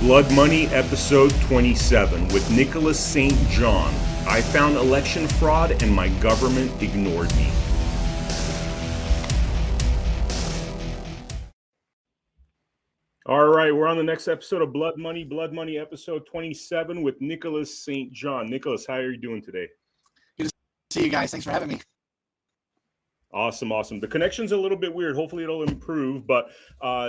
Blood Money, episode 27, with Nicholas St. Jon. I found election fraud and my government ignored me. All right, we're on the next episode of Blood Money, episode 27, with Nicholas St. Jon. Nicholas, how are you doing today? Good to see you guys. Thanks for having me. Awesome. The connection's a little bit weird. Hopefully it'll improve. But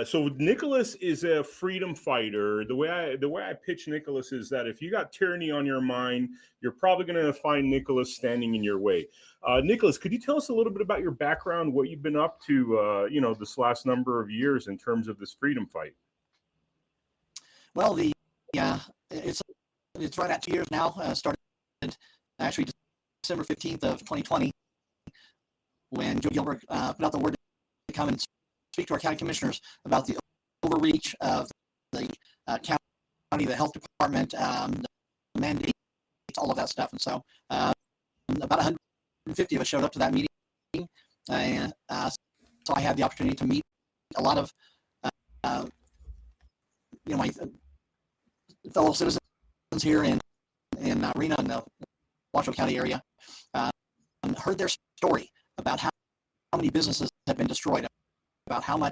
so Nicholas is a freedom fighter. The way I pitch Nicholas is that if you got tyranny on your mind, you're probably going to find Nicholas standing in your way. Nicholas, could you tell us a little bit about your background, what you've been up to, this last number of years in terms of this freedom fight? Well, it's right at 2 years now. Started actually December 15th of 2020. When Joe Gilbert put out the word to come and speak to our county commissioners about the overreach of the county, the health department, the mandates, all of that stuff. And so about 150 of us showed up to that meeting. And so I had the opportunity to meet a lot of my fellow citizens here in Reno and the Washoe County area. Heard their story about how many businesses have been destroyed, about how much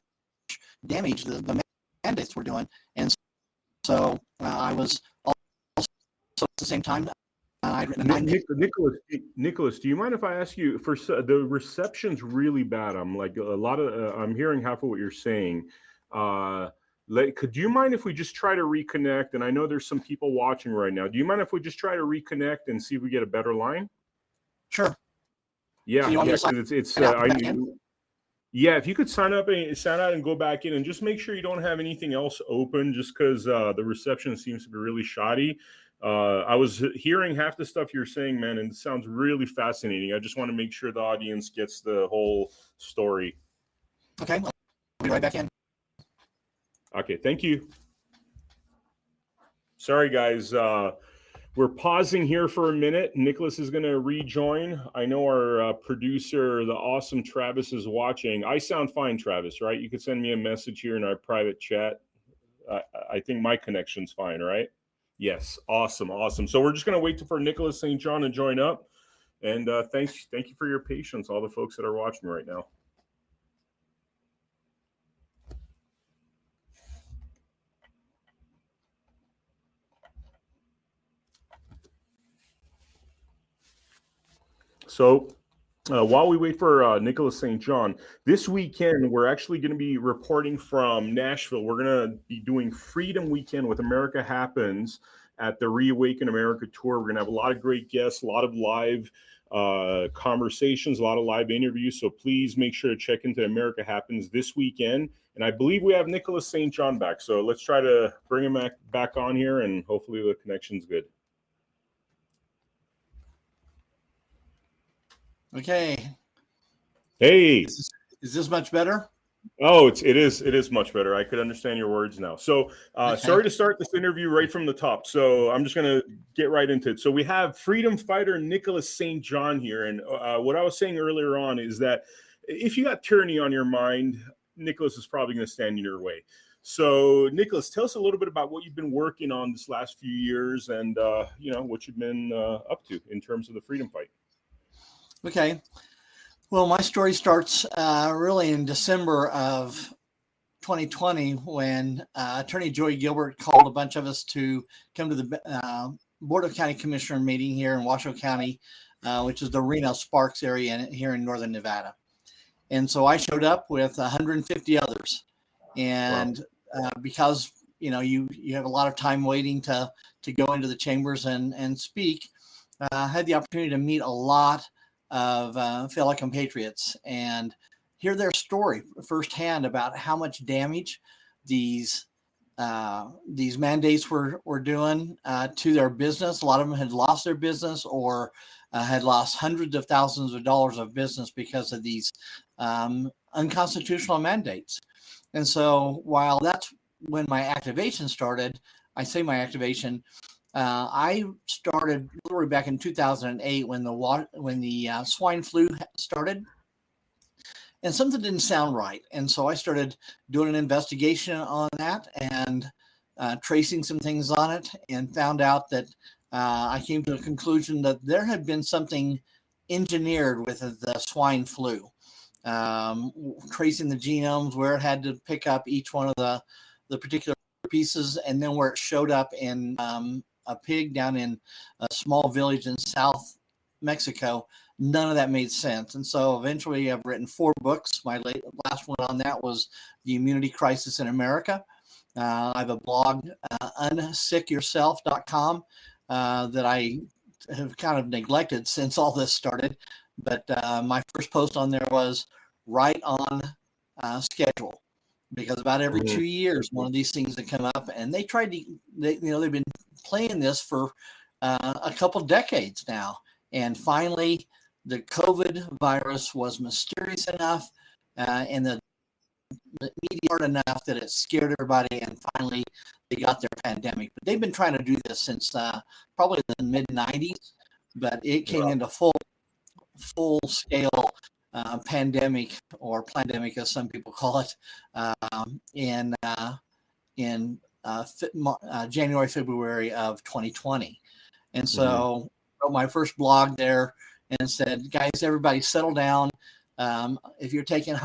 damage the mandates were doing. And so I was also at the same time, I'd written a Nicholas, do you mind if I ask you, for the reception's really bad. I'm like I'm hearing half of what you're saying. Could you mind if we just try to reconnect? And I know there's some people watching right now. Do you mind if we just try to reconnect and see if we get a better line? Sure. Yeah, because if you could sign out and go back in, and just make sure you don't have anything else open, just because the reception seems to be really shoddy. I was hearing half the stuff you're saying, man, and it sounds really fascinating. I just want to make sure the audience gets the whole story. Okay, I'll be right back in. Okay, thank you. Sorry, guys. We're pausing here for a minute. Nicholas is going to rejoin. I know our producer, the awesome Travis, is watching. I sound fine, Travis, right? You could send me a message here in our private chat. I think my connection's fine, right? Yes, awesome. So we're just going to wait for Nicholas St. Jon to join up. And thank you for your patience, all the folks that are watching right now. So while we wait for Nicholas St. Jon, this weekend we're actually going to be reporting from Nashville. We're going to be doing Freedom Weekend with America Happens at the Reawaken America Tour. We're going to have a lot of great guests, a lot of live conversations, a lot of live interviews. So please make sure to check into America Happens this weekend. And I believe we have Nicholas St. Jon back. So let's try to bring him back on here, and hopefully the connection's good. Okay. Hey. Is this much better? Oh, it is much better. I could understand your words now. So sorry to start this interview right from the top. So I'm just going to get right into it. So we have freedom fighter Nicholas St. Jon here. And what I was saying earlier on is that if you got tyranny on your mind, Nicholas is probably going to stand in your way. So Nicholas, tell us a little bit about what you've been working on this last few years, and what you've been up to in terms of the freedom fight. Okay. Well, my story starts really in December of 2020 when Attorney Joey Gilbert called a bunch of us to come to the Board of County Commissioner meeting here in Washoe County, which is the Reno Sparks area here in northern Nevada. And so I showed up with 150 others. And because, you have a lot of time waiting to go into the chambers and speak, I had the opportunity to meet a lot of fellow compatriots and hear their story firsthand about how much damage these mandates were doing to their business. A lot of them had lost their business or had lost hundreds of thousands of dollars of business because of these unconstitutional mandates. And so while that's when my activation started, I say my activation, I started literally back in 2008 when the swine flu started, and something didn't sound right. And so I started doing an investigation on that, and tracing some things on it, and found out that I came to the conclusion that there had been something engineered with the swine flu, tracing the genomes, where it had to pick up each one of the particular pieces, and then where it showed up in a pig down in a small village in South Mexico. None of that made sense. And so eventually I've written 4 books. My last one on that was The Immunity Crisis in America. I have a blog, unsickyourself.com, that I have kind of neglected since all this started. But my first post on there was right on schedule, because about every 2 years, one of these things that come up, and they've been playing this for a couple decades now. And finally, the COVID virus was mysterious enough, and the media hard enough that it scared everybody, and finally they got their pandemic. But they've been trying to do this since probably the mid 90s, but it came into full scale pandemic, or plandemic as some people call it, in January, February of 2020. And so I wrote my first blog there and said, guys, everybody settle down. If you're taking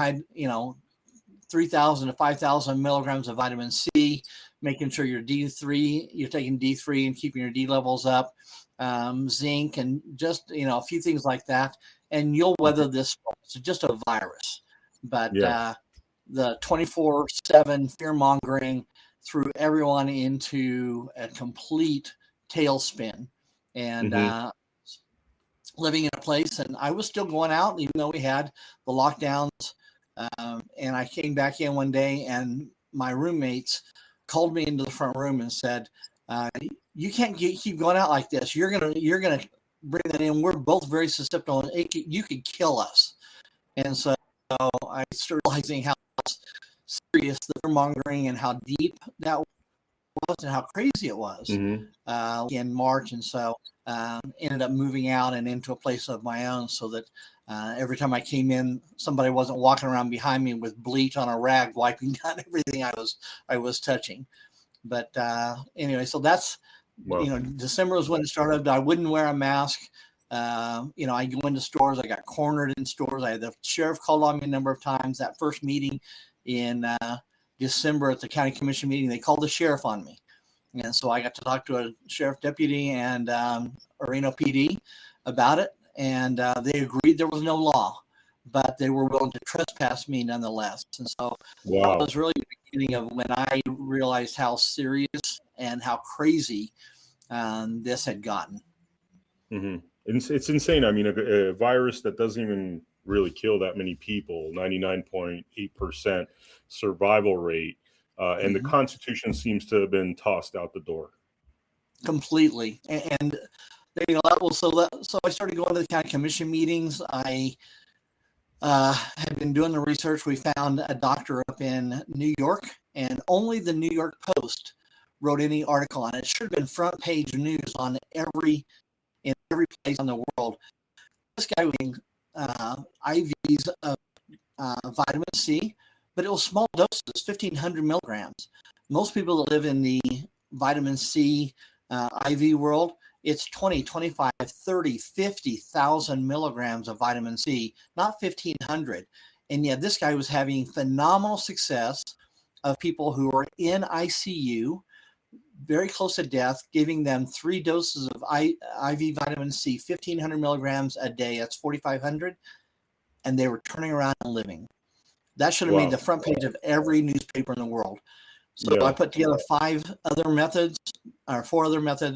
3,000 to 5,000 milligrams of vitamin C, making sure you're taking D3 and keeping your D levels up, zinc, and just, a few things like that, and you'll weather this. It's just a virus. But the 24/7 fear mongering threw everyone into a complete tailspin, and living in a place, and I was still going out even though we had the lockdowns. And I came back in one day, and my roommates called me into the front room and said, "You can't keep going out like this. You're gonna bring that in. We're both very susceptible. You could kill us." And so I started realizing how serious the fear mongering and how deep that was and how crazy it was in March. And so ended up moving out and into a place of my own, so that every time I came in, somebody wasn't walking around behind me with bleach on a rag wiping down everything I was touching. But anyway, so that's December was when it started. I wouldn't wear a mask. I go into stores. I got cornered in stores. The sheriff called on me a number of times. That first meeting in December at the county commission meeting, they called the sheriff on me. And so I got to talk to a sheriff deputy and Reno PD about it. And they agreed there was no law, but they were willing to trespass me nonetheless. And so that was really the beginning of when I realized how serious and how crazy this had gotten. It's insane. I mean, a virus that doesn't even really kill that many people, 99.8% survival rate, and the Constitution seems to have been tossed out the door completely. And so I started going to the county commission meetings. I had been doing the research. We found a doctor up in New York, and only the New York Post wrote any article on it. It should have been front page news in every place in the world. This guy was getting IVs of vitamin C, but it was small doses, 1,500 milligrams. Most people that live in the vitamin C IV world, it's 20, 25, 30, 50,000 milligrams of vitamin C, not 1,500. And yet this guy was having phenomenal success of people who were in ICU, very close to death, giving them 3 doses of IV vitamin C, 1,500 milligrams a day. That's 4,500. And they were turning around and living. That should have made the front page of every newspaper in the world. So I put together 4 other methods,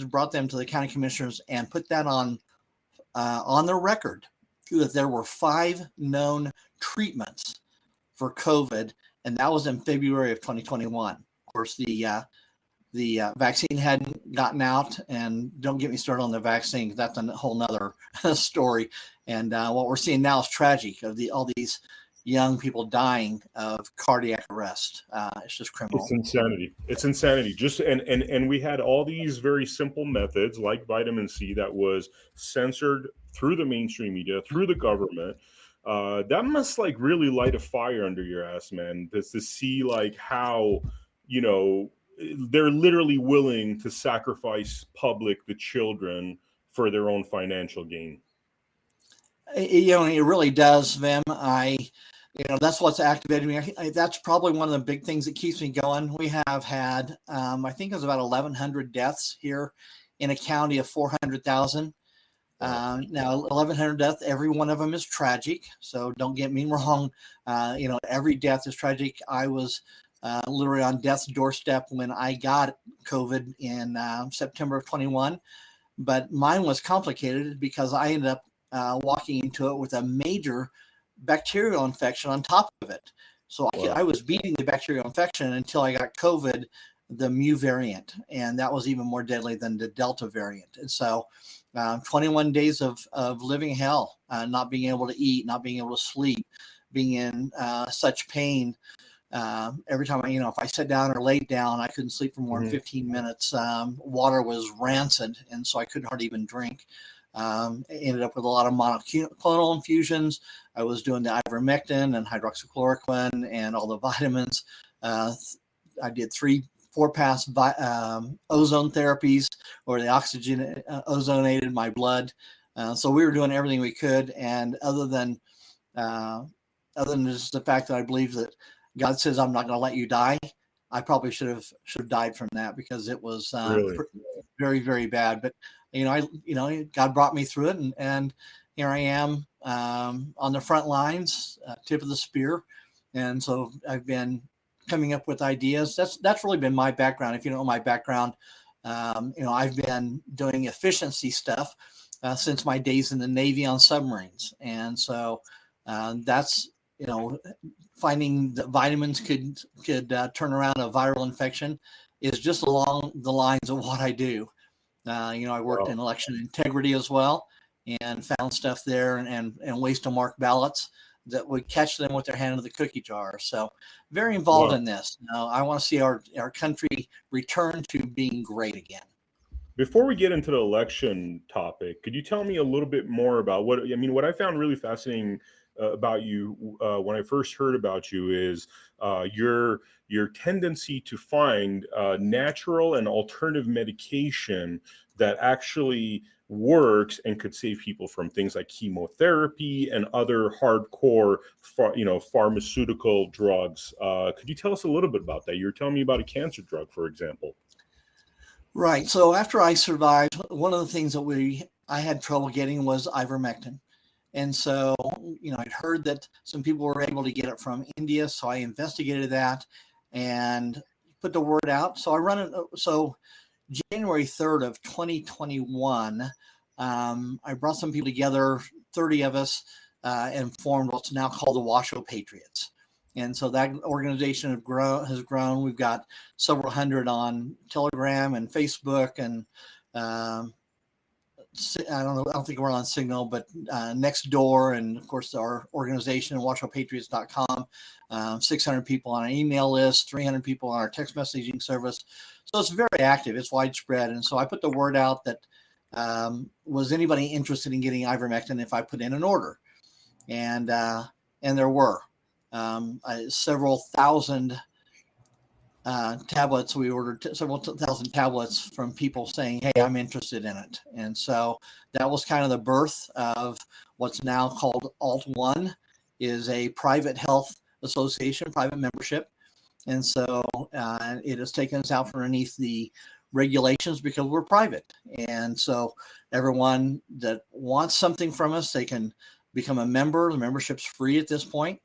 brought them to the county commissioners, and put that on their record that there were 5 known treatments for COVID, and that was in February of 2021. Of course, the vaccine hadn't gotten out, and don't get me started on the vaccine. That's a whole nother story. And what we're seeing now is tragic, of all these young people dying of cardiac arrest. It's just criminal. It's insanity. Just and we had all these very simple methods like vitamin C that was censored through the mainstream media, through the government. That must really light a fire under your ass, man. To see how they're literally willing to sacrifice the children for their own financial gain. It really does, Vem. That's what's activated me. That's probably one of the big things that keeps me going. We have had, I think it was about 1,100 deaths here in a county of 400,000. Now, 1,100 deaths, every one of them is tragic. So don't get me wrong. Every death is tragic. I was literally on death's doorstep when I got COVID in September of 21. But mine was complicated because I ended up walking into it with a major bacterial infection on top of it. So I was beating the bacterial infection until I got COVID, the Mu variant, and that was even more deadly than the Delta variant. And so 21 days of living hell, not being able to eat, not being able to sleep, being in such pain. Every time if I sat down or laid down, I couldn't sleep for more than 15 minutes. Water was rancid, and so I couldn't hardly even drink. Ended up with a lot of monoclonal infusions. I was doing the ivermectin and hydroxychloroquine and all the vitamins. I did 4 pass ozone therapies, where the oxygen ozonated my blood. So we were doing everything we could. And other than just the fact that I believe that God says I'm not going to let you die, I probably should have died from that, because it was Really? very, very bad. But God brought me through it, and here I am on the front lines, tip of the spear. And so I've been coming up with ideas. That's really been my background. If you know my background, I've been doing efficiency stuff since my days in the Navy on submarines. And so that's, finding that vitamins could turn around a viral infection is just along the lines of what I do. I worked in election integrity as well, and found stuff there and ways to mark ballots that would catch them with their hand in the cookie jar. So very involved in this. I want to see our country return to being great again. Before we get into the election topic, could you tell me a little bit more about what I found really fascinating about you when I first heard about you is your tendency to find natural and alternative medication that actually works and could save people from things like chemotherapy and other hardcore pharmaceutical drugs. Could you tell us a little bit about that? You were telling me about a cancer drug, for example. Right. So after I survived, one of the things that I had trouble getting was ivermectin. And so, I'd heard that some people were able to get it from India. So I investigated that and put the word out. So So January 3rd of 2021, I brought some people together, 30 of us, and formed what's now called the Washoe Patriots. And so that organization has grown. We've got several hundred on Telegram and Facebook, and I don't think we're on Signal, but Nextdoor, and of course our organization, WashowPatriots.com, 600 people on an email list, 300 people on our text messaging service. So it's very active, it's widespread. And so I put the word out that was anybody interested in getting ivermectin if I put in an order? And there were several thousand tablets. We ordered several thousand tablets from people saying, hey, I'm interested in it. And so that was kind of the birth of what's now called Alt1, is a private health association, private membership. And so it has taken us out from underneath the regulations because we're private. And so everyone that wants something from us, they can become a member. The membership's free at this point.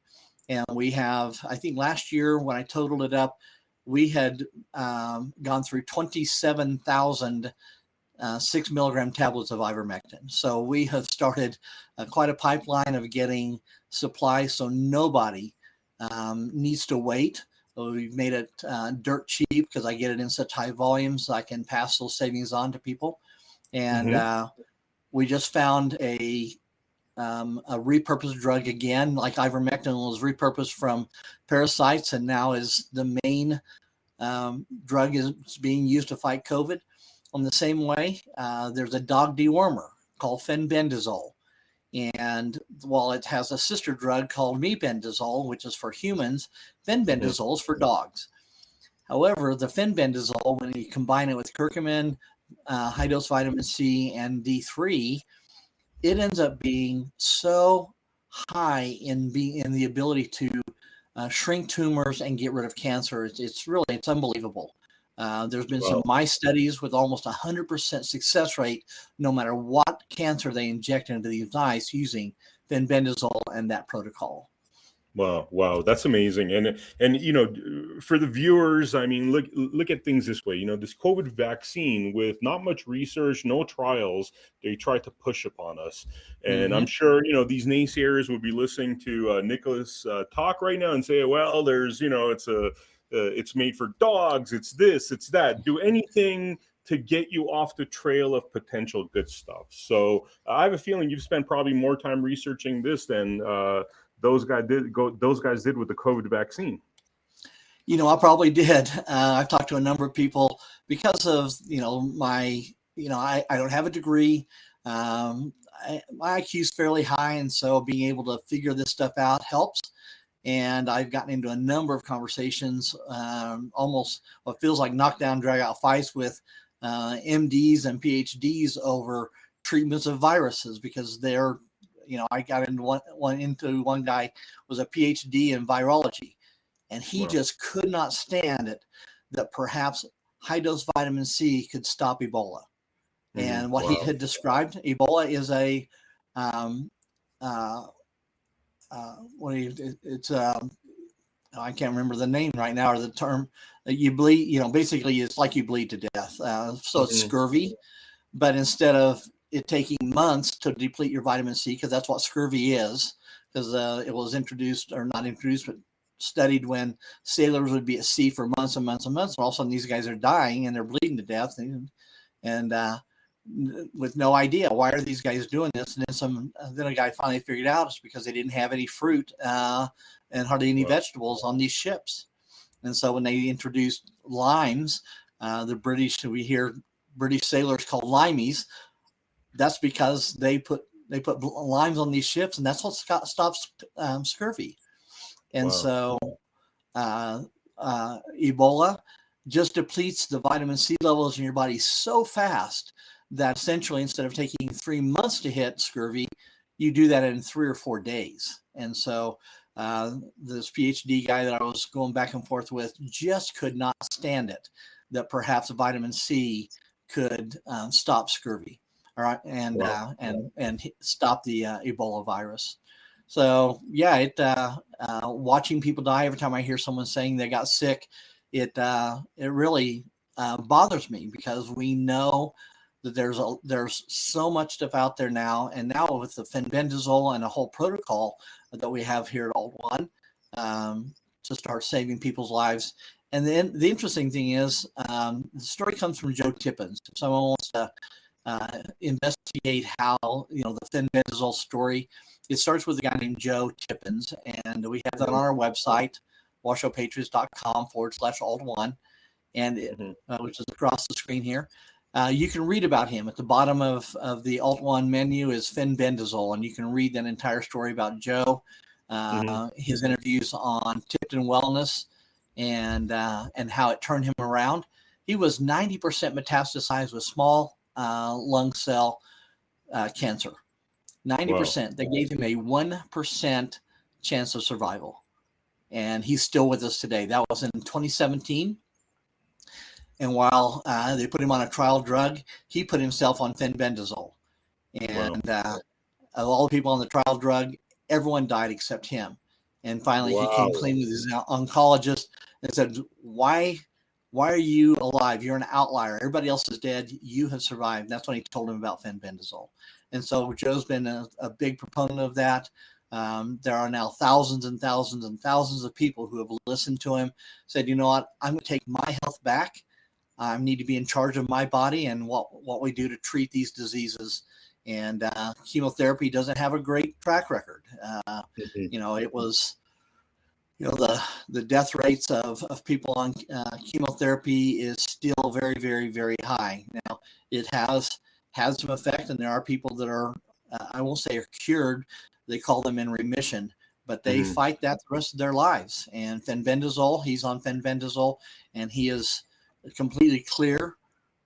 And we have, I think last year when I totaled it up, we had gone through 27,000 6 milligram tablets of ivermectin. So we have started quite a pipeline of getting supplies, so nobody needs to wait. We've made it dirt cheap because I get it in such high volumes. So I can pass those savings on to people. And we just found a repurposed drug again, like ivermectin was repurposed from parasites and now is the main drug is being used to fight COVID. On the same way, there's a dog dewormer called fenbendazole. And while it has a sister drug called mebendazole, which is for humans, fenbendazole is for dogs. However, the fenbendazole, when you combine it with curcumin, high dose vitamin C, and D3, it ends up being so high in the ability to shrink tumors and get rid of cancer. It's unbelievable. There's been some Wow. mice studies with almost 100% success rate, no matter what cancer they inject into these mice using fenbendazole and that protocol. Wow, wow, that's amazing. And for the viewers, I mean, look at things this way. This COVID vaccine with not much research, no trials, they tried to push upon us. And I'm Mm-hmm. sure, these naysayers would be listening to Nicholas talk right now and say, well, there's, it's made for dogs, it's this, it's that. Do anything to get you off the trail of potential good stuff. So I have a feeling you've spent probably more time researching this than those guys did with the COVID vaccine. I probably did. I've talked to a number of people because of, I don't have a degree. My IQ is fairly high. And so being able to figure this stuff out helps. And I've gotten into a number of conversations, almost what feels like knockdown, drag out fights with MDs and PhDs over treatments of viruses because I got into one guy was a PhD in virology, and he Wow. just could not stand it that perhaps high dose vitamin C could stop Ebola. And what he Wow. had described, Ebola is a it's I can't remember the name right now or the term that you bleed. Basically it's like you bleed to death. So it's Mhm. scurvy, but instead of it taking months to deplete your vitamin C, because that's what scurvy is, because it was introduced or not introduced, but studied when sailors would be at sea for months and months and months, and all of a sudden these guys are dying and they're bleeding to death, and with no idea why are these guys doing this. And then a guy finally figured out it's because they didn't have any fruit and hardly any Wow. vegetables on these ships. And so when they introduced limes, we hear British sailors called limeys. That's because they put limes on these ships, and that's what stops scurvy. And Wow. so Ebola just depletes the vitamin C levels in your body so fast that essentially instead of taking 3 months to hit scurvy, you do that in 3 or 4 days. And so this PhD guy that I was going back and forth with just could not stand it that perhaps vitamin C could stop scurvy, all right, Wow. and stop the Ebola virus. So yeah, watching people die every time I hear someone saying they got sick, it really bothers me because we know that there's so much stuff out there now, and now with the fenbendazole and a whole protocol that we have here at Alt One to start saving people's lives. And then the interesting thing is, the story comes from Joe Tippins. If someone wants to investigate how the fenbendazole story, it starts with a guy named Joe Tippins, and we have that on our website, washoepatriots.com/alt1, and which is across the screen here. You can read about him. At the bottom of the Alt One menu is fenbendazole, and you can read that entire story about Joe, his interviews on Tipton Wellness, and how it turned him around. He was 90% metastasized with small lung cell cancer. Wow. 90%. They gave him a 1% chance of survival, and he's still with us today. That was in 2017. And while they put him on a trial drug, he put himself on fenbendazole. Wow. And of all the people on the trial drug, everyone died except him. And finally, he came Wow. clean with his oncologist and said, "Why are you alive? You're an outlier. Everybody else is dead. You have survived." And that's when he told him about fenbendazole. And so Joe's been a big proponent of that. There are now thousands and thousands and thousands of people who have listened to him, said, "You know what? I'm going to take my health back. I need to be in charge of my body and what we do to treat these diseases." And chemotherapy doesn't have a great track record. It was, the death rates of people on chemotherapy is still very, very, very high. Now, it has had some effect, and there are people that are, I won't say are cured, they call them in remission, but they Mhm. fight that the rest of their lives. And fenbendazole, he's on fenbendazole, and he is completely clear.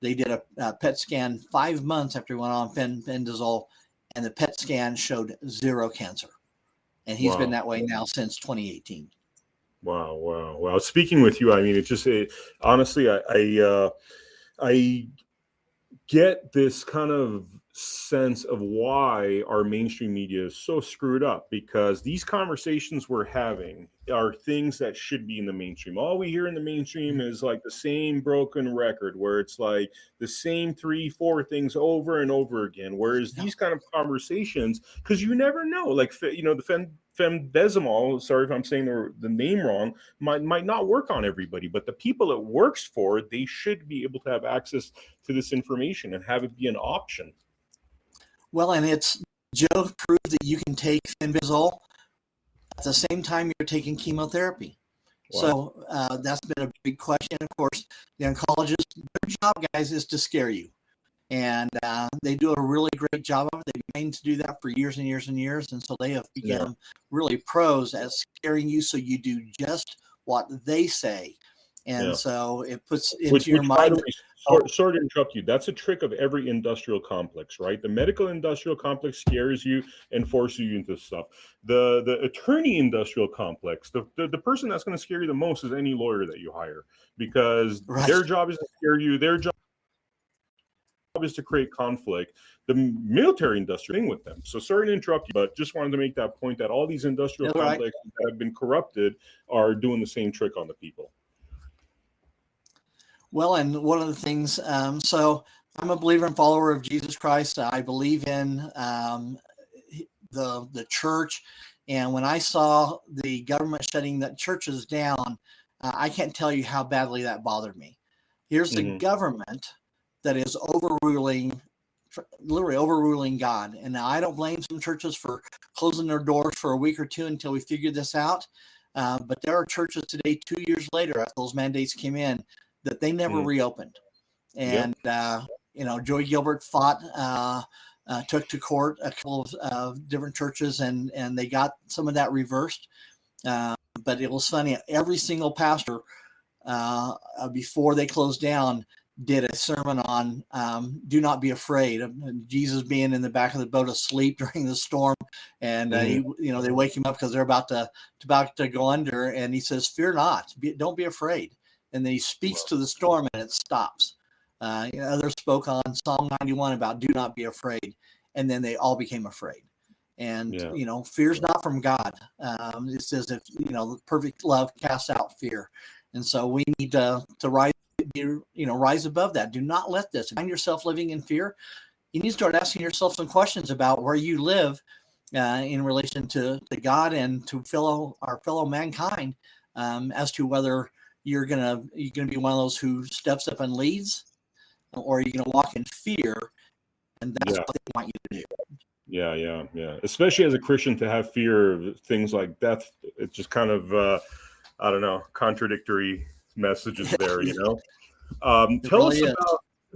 They did a PET scan 5 months after he went on fenbendazole, and the PET scan showed zero cancer. And he's been Wow. that way now since 2018. Wow. Wow. Wow. Speaking with you, I mean, honestly, I get this kind of sense of why our mainstream media is so screwed up, because these conversations we're having are things that should be in the mainstream. All we hear in the mainstream is like the same broken record, where it's like the same 3-4 things over and over again. Whereas these kind of conversations, because you never know, like, the fembezimol, sorry if I'm saying the name wrong, might not work on everybody, but the people it works for, they should be able to have access to this information and have it be an option. Well, and it's Joe proved that you can take fenbendazole at the same time you're taking chemotherapy. Wow. So that's been a big question. Of course, the oncologist, their job, guys, is to scare you. And they do a really great job of it. They've been trained to do that for years and years and years. And so they have become really pros at scaring you so you do just what they say. And so it puts into your By the mind. way, sorry to interrupt you. That's a trick of every industrial complex, right? The medical industrial complex scares you and forces you into stuff. The attorney industrial complex, the person that's going to scare you the most is any lawyer that you hire, because their job is to scare you. Their job is to create conflict. The military industry with them. So sorry to interrupt you, but just wanted to make that point that all these industrial complexes that have been corrupted are doing the same trick on the people. Well, and one of the things, so I'm a believer and follower of Jesus Christ. I believe in the church. And when I saw the government shutting the churches down, I can't tell you how badly that bothered me. Here's the government that is literally overruling God. And now I don't blame some churches for closing their doors for a week or two until we figure this out. But there are churches today, 2 years later, after those mandates came in, that they never reopened. And, Joey Gilbert took to court a couple of different churches, and they got some of that reversed. But it was funny. Every single pastor, before they closed down, did a sermon on do not be afraid. Jesus being in the back of the boat asleep during the storm, and they wake him up because they're about to go under, and he says, "Fear not, don't be afraid." And then he speaks to the storm, and it stops. Others spoke on Psalm 91 about do not be afraid, and then they all became afraid. And fear's not from God. It says if perfect love casts out fear, and so we need to rise above that. Do not let this. Find yourself living in fear. You need to start asking yourself some questions about where you live in relation to God and to our fellow mankind, as to whether you're gonna be one of those who steps up and leads, or are you gonna walk in fear, and that's what they want you to do. Yeah. Especially as a Christian, to have fear of things like death, it's just kind of I don't know, contradictory messages there.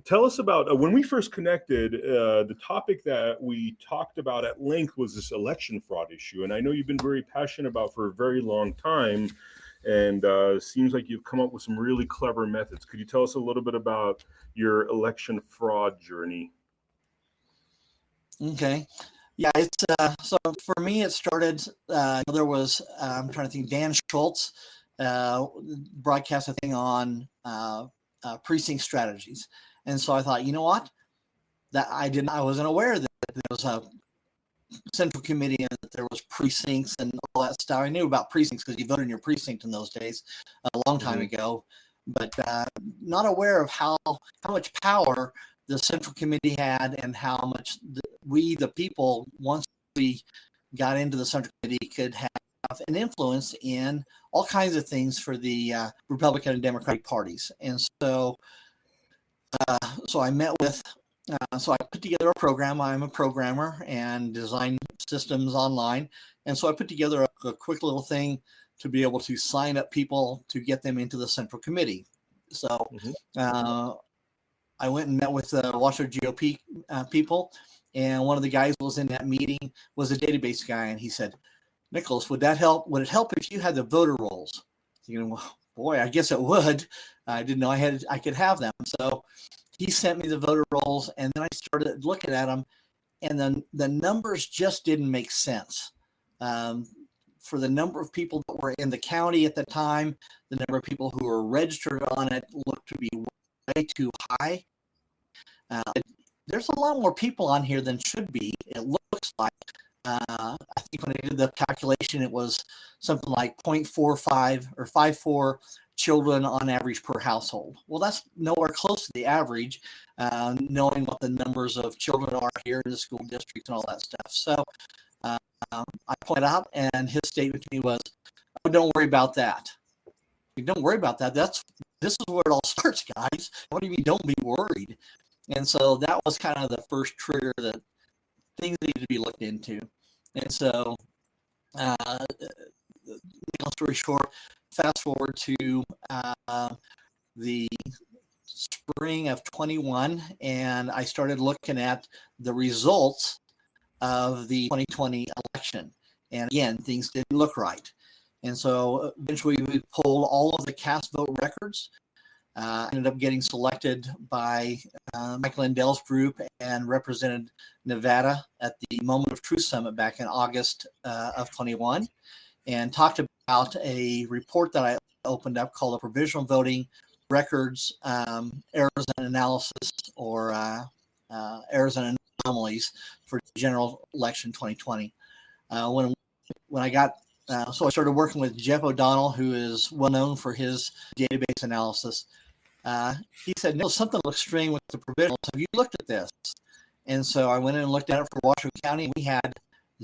Tell us about when we first connected. The topic that we talked about at length was this election fraud issue, and I know you've been very passionate about for a very long time. And seems like you've come up with some really clever methods. Could you tell us a little bit about your election fraud journey? Okay. Yeah, it's so for me, it started. There was I'm trying to think. Dan Schultz broadcast a thing on precinct strategies, and so I thought, you know what, that I wasn't aware that there was a central committee and that there was precincts and all that stuff. I knew about precincts because you voted in your precinct in those days a long time ago, but not aware of how much power the central committee had, and how much we, the people, once we got into the central committee, could have an influence in all kinds of things for the Republican and Democratic parties. And so I met with so I put together a program. I'm a programmer and design systems online. And so I put together a quick little thing to be able to sign up people to get them into the central committee. So I went and met with the Washoe GOP people. And one of the guys who was in that meeting was a database guy. And he said, Nicholas, would that help? Would it help if you had the voter rolls? Well, boy, I guess it would. I didn't know I could have them. So he sent me the voter rolls, and then I started looking at them, and then the numbers just didn't make sense. For the number of people that were in the county at the time, the number of people who were registered on it looked to be way too high. There's a lot more people on here than should be, it looks like. I think when I did the calculation, it was something like 0.45 or 54 children on average per household. Well, that's nowhere close to the average, knowing what the numbers of children are here in the school districts and all that stuff. So I pointed out, and his statement to me was, "Oh, don't worry about that. Don't worry about that. This is where it all starts, guys. What do you mean? Don't be worried." And so that was kind of the first trigger that things need to be looked into. And so, long story short, fast forward to the spring of 21, and I started looking at the results of the 2020 election. And again, things didn't look right. And so eventually we pulled all of the cast vote records. Ended up getting selected by Mike Lindell's group and represented Nevada at the Moment of Truth Summit back in August of 21, and talked about a report that I opened up called the Provisional Voting Records Errors and Analysis, or Errors and Anomalies for General Election 2020. When I got so I started working with Jeff O'Donnell, who is well known for his database analysis. He said, "No, something looks strange with the provisionals. Have you looked at this?" And so I went in and looked at it for Washoe County. We had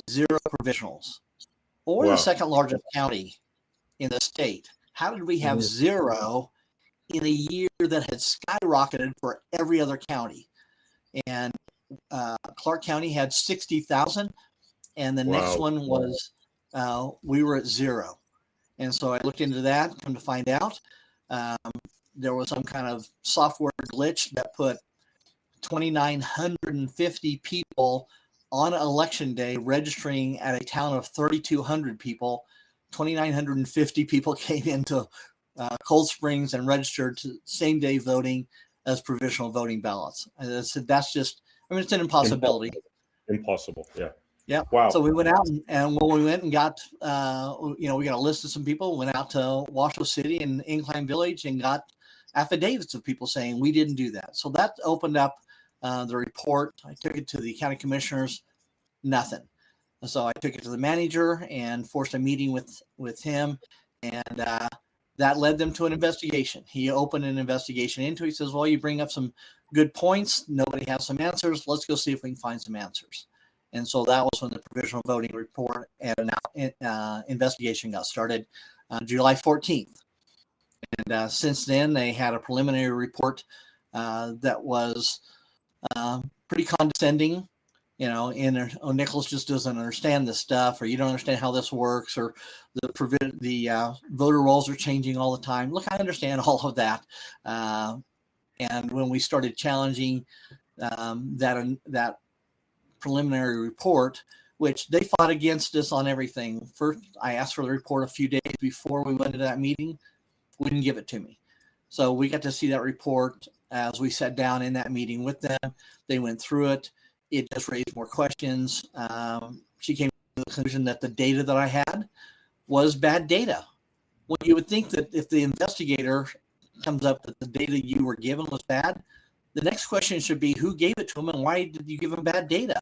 0 provisionals. Well, we're the second largest county in the state. How did we have 0 in a year that had skyrocketed for every other county? And Clark County had 60,000, and the next one was we were at 0. And so I looked into that. Come to find out, there was some kind of software glitch that put 2,950 people on election day registering at a town of 3,200 people. 2,950 people came into Cold Springs and registered to same day voting as provisional voting ballots. And I said, that's just, I mean, it's an impossibility. Impossible. Yeah. Yeah. Wow. So we went out and when we went and got, we got a list of some people, went out to Washoe City and Incline Village and got affidavits of people saying we didn't do that. So that opened up the report. I took it to the county commissioners, nothing. So I took it to the manager and forced a meeting with him, and that led them to an investigation. He opened an investigation into it. He says, well, you bring up some good points. Nobody has some answers. Let's go see if we can find some answers. And so that was when the provisional voting report and investigation got started on July 14th. And since then, they had a preliminary report that was pretty condescending. Nicholas just doesn't understand this stuff, or you don't understand how this works, or the voter rolls are changing all the time. Look, I understand all of that. And when we started challenging that preliminary report, which they fought against us on everything. First, I asked for the report a few days before we went to that meeting. Wouldn't give it to me. So we got to see that report as we sat down in that meeting with them. They went through it. It just raised more questions. She came to the conclusion that the data that I had was bad data. Well, you would think that if the investigator comes up that the data you were given was bad, the next question should be who gave it to him and why did you give him bad data?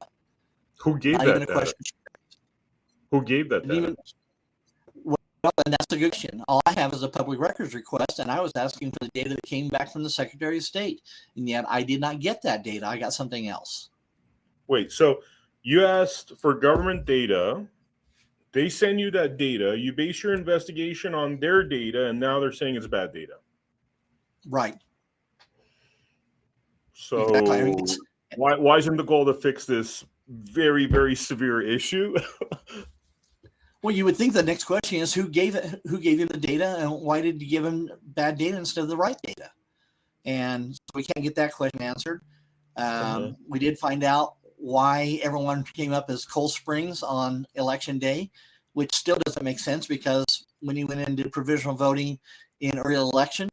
Who gave that data? Who gave that data? Well, and that's a good question. All I have is a public records request, and I was asking for the data that came back from the Secretary of State, and yet I did not get that data. I got something else. Wait, so you asked for government data. They send you that data. You base your investigation on their data, and now they're saying it's bad data. Right. So exactly. Why isn't the goal to fix this very, very severe issue? Well, you would think the next question is who gave him the data, and why did you give him bad data instead of the right data? And so we can't get that question answered. We did find out why everyone came up as Cold Springs on election day, which still doesn't make sense because when you went in and did provisional voting in early election,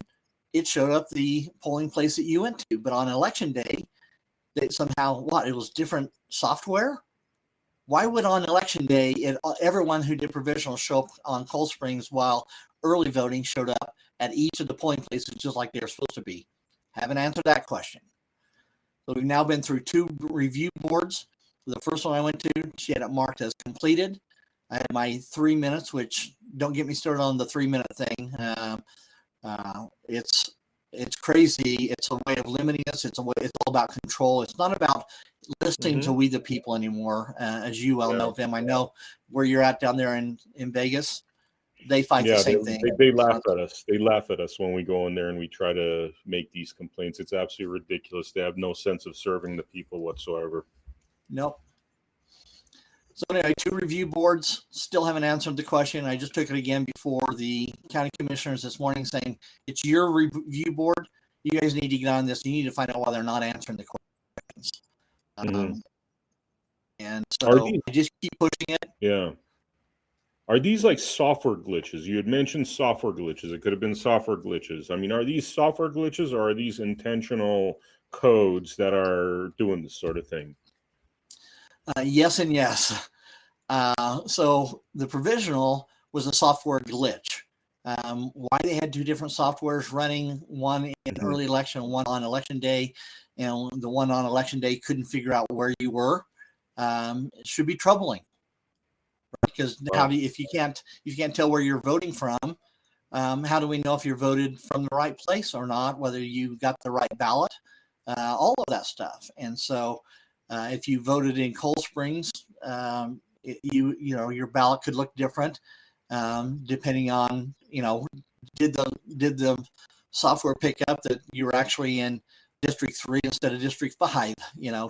it showed up the polling place that you went to. But on election day, they somehow, it was different software? Why would on election day, everyone who did provisional show up on Cold Springs while early voting showed up at each of the polling places just like they're supposed to be? Haven't answered that question. So we've now been through 2 review boards. The first one I went to, she had it marked as completed. I had my 3 minutes, which don't get me started on the 3-minute thing. It's crazy. It's a way of limiting us. It's all about control. It's not about listening to we the people anymore. As you well know, Vem, I know where you're at down there in Vegas. They fight the same thing. They laugh at us. They laugh at us when we go in there and we try to make these complaints. It's absolutely ridiculous. They have no sense of serving the people whatsoever. Nope. So anyway, 2 review boards still haven't answered the question. I just took it again before the county commissioners this morning saying, it's your review board. You guys need to get on this. You need to find out why they're not answering the questions. And so I just keep pushing it. Yeah. Are these like software glitches? You had mentioned software glitches. It could have been software glitches. I mean, are these software glitches or are these intentional codes that are doing this sort of thing? Yes and yes. So the provisional was a software glitch. Why they had 2 different softwares running, one in early election, one on election day, and the one on election day couldn't figure out where you were. It should be troubling, right? Because how do you, if you can't tell where you're voting from, how do we know if you're voted from the right place or not? Whether you got the right ballot, all of that stuff. And so, if you voted in Cold Springs, your ballot could look different depending on did the software pick up that you were actually in District 3 instead of District 5,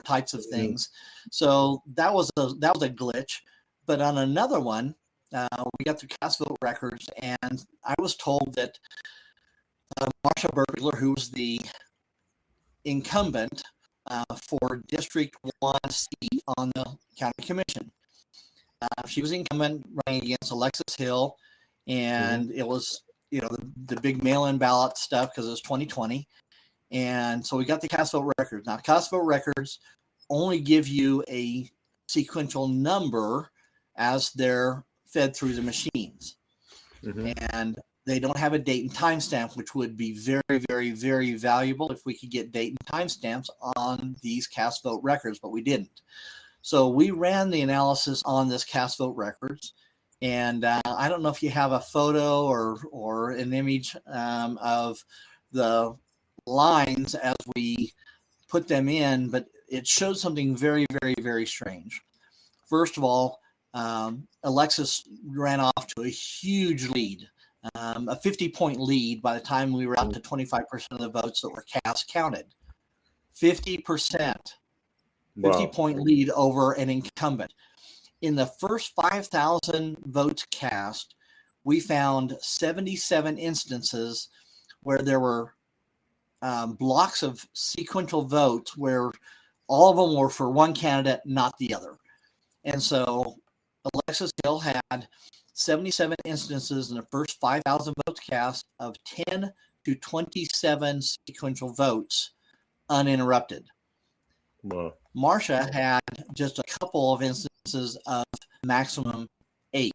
types of things. So that was a glitch. But on another one, we got the cast vote records, and I was told that Marsha Burglar, who was the incumbent for District 1 seat on the county commission, she was incumbent running against Alexis Hill, and it was the big mail-in ballot stuff because it was 2020. And so we got the cast vote records. Now, cast vote records only give you a sequential number as they're fed through the machines. And they don't have a date and timestamp, which would be very, very, very valuable if we could get date and timestamps on these cast vote records, but we didn't. So we ran the analysis on this cast vote records. And I don't know if you have a photo or an image of the lines as we put them in, but it showed something very, very, very strange. First of all, Alexis ran off to a huge lead, a 50-point lead by the time we were up to 25% of the votes that were cast counted. 50%, 50-point lead over an incumbent. In the first 5,000 votes cast, we found 77 instances where there were blocks of sequential votes where all of them were for one candidate, not the other. And so Alexis Hill had 77 instances in the first 5,000 votes cast of 10 to 27 sequential votes uninterrupted. Wow. Marsha had just a couple of instances of maximum 8.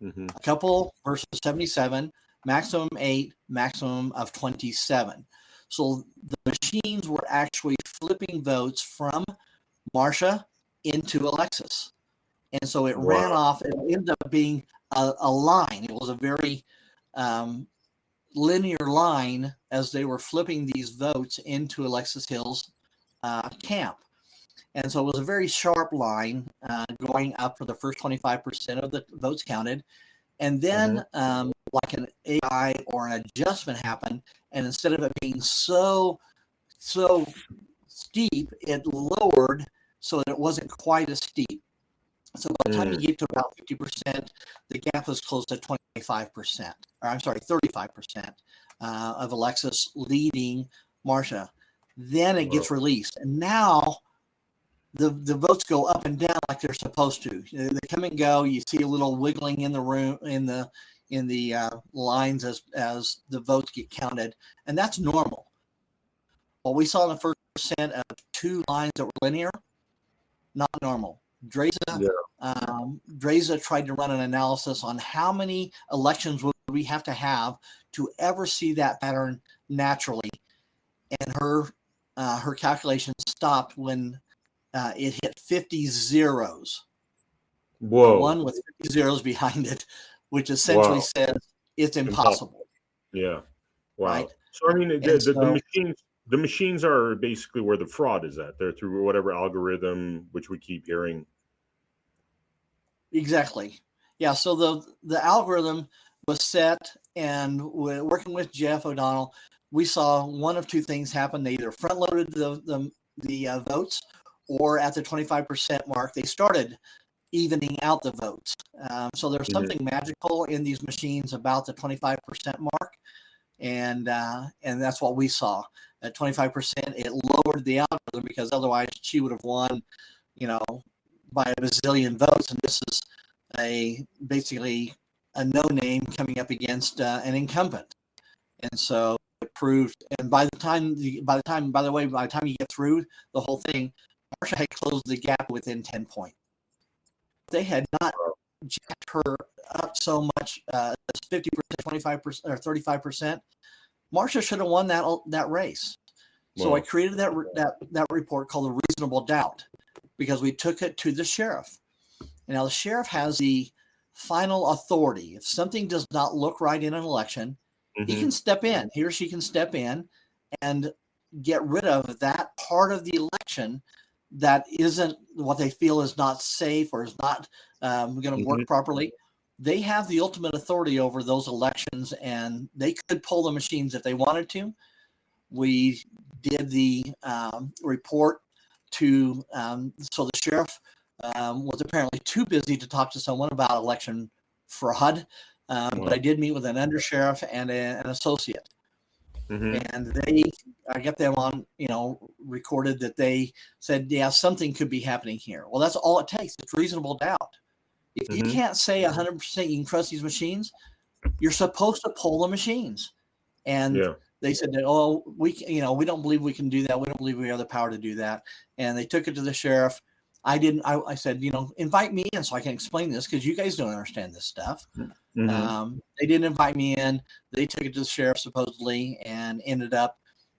A couple versus 77, maximum 8, maximum of 27. So the machines were actually flipping votes from Marsha into Alexis. And so it ran off. It ended up being a line. It was a very linear line as they were flipping these votes into Alexis Hill's camp. And so it was a very sharp line going up for the first 25% of the votes counted. And then like an AI or an adjustment happened. And instead of it being so steep, it lowered so that it wasn't quite as steep. So by the time you get to about 50%, the gap was close to 25%, or I'm sorry, 35% of Alexis leading Marsha. Then it gets released. And now the votes go up and down like they're supposed to. They come and go. You see a little wiggling in the room in the lines as the votes get counted, and that's normal. What we saw in the first percent of two lines that were linear, not normal. Dreza tried to run an analysis on how many elections would we have to ever see that pattern naturally, and her calculation stopped when it hit 50 zeros. Whoa. One with 50 zeros behind it, which essentially says it's impossible. Yeah. Wow. Right? So I mean, the machines are basically where the fraud is at. They're through whatever algorithm, which we keep hearing. Exactly. Yeah. So the algorithm was set, and working with Jeff O'Donnell, we saw one of two things happen. They either front loaded the votes, or at the 25% mark, they started evening out the votes. So there's something magical in these machines about the 25% mark. And that's what we saw at 25%. It lowered the algorithm because otherwise she would have won, by a bazillion votes. And this is basically a no name coming up against an incumbent. And so it proved, and by the time you get through the whole thing, Marcia had closed the gap within 10 points. They had not jacked her up so much, 50%, 25%, or 35%. Marcia should have won that race. So I created that report called the reasonable doubt, because we took it to the sheriff. And now the sheriff has the final authority. If something does not look right in an election, he can step in. He or she can step in and get rid of that part of the election that isn't what they feel is not safe or is not going to work properly. They have the ultimate authority over those elections, and they could pull the machines if they wanted to. We did the report to, so the sheriff was apparently too busy to talk to someone about election fraud, but I did meet with an undersheriff and an associate. And I got them on, recorded that they said, yeah, something could be happening here. Well, that's all it takes. It's reasonable doubt. If you can't say 100% you can trust these machines, you're supposed to pull the machines. And they said that, we don't believe we can do that. We don't believe we have the power to do that. And they took it to the sheriff. I said, invite me in so I can explain this, because you guys don't understand this stuff. They didn't invite me in. They took it to the sheriff supposedly, and ended up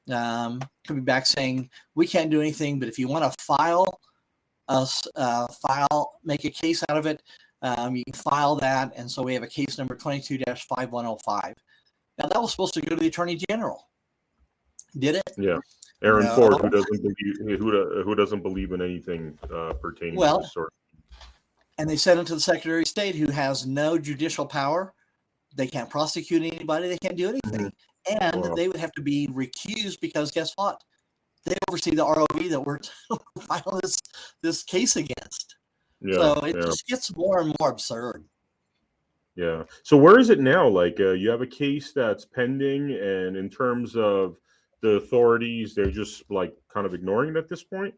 coming back saying, we can't do anything, but if you want to make a case out of it, you can file that. And so we have a case number 22-5105. Now that was supposed to go to the Attorney General. Did it? Yeah. Aaron Ford, who doesn't believe in anything pertaining to this sort. And they sent it to the Secretary of State, who has no judicial power. They can't prosecute anybody. They can't do anything. And they would have to be recused, because guess what? They oversee the ROV that we're filing this case against. So it just gets more and more absurd. Yeah. So where is it now? Like you have a case that's pending, and in terms of the authorities, they're just like kind of ignoring it at this point?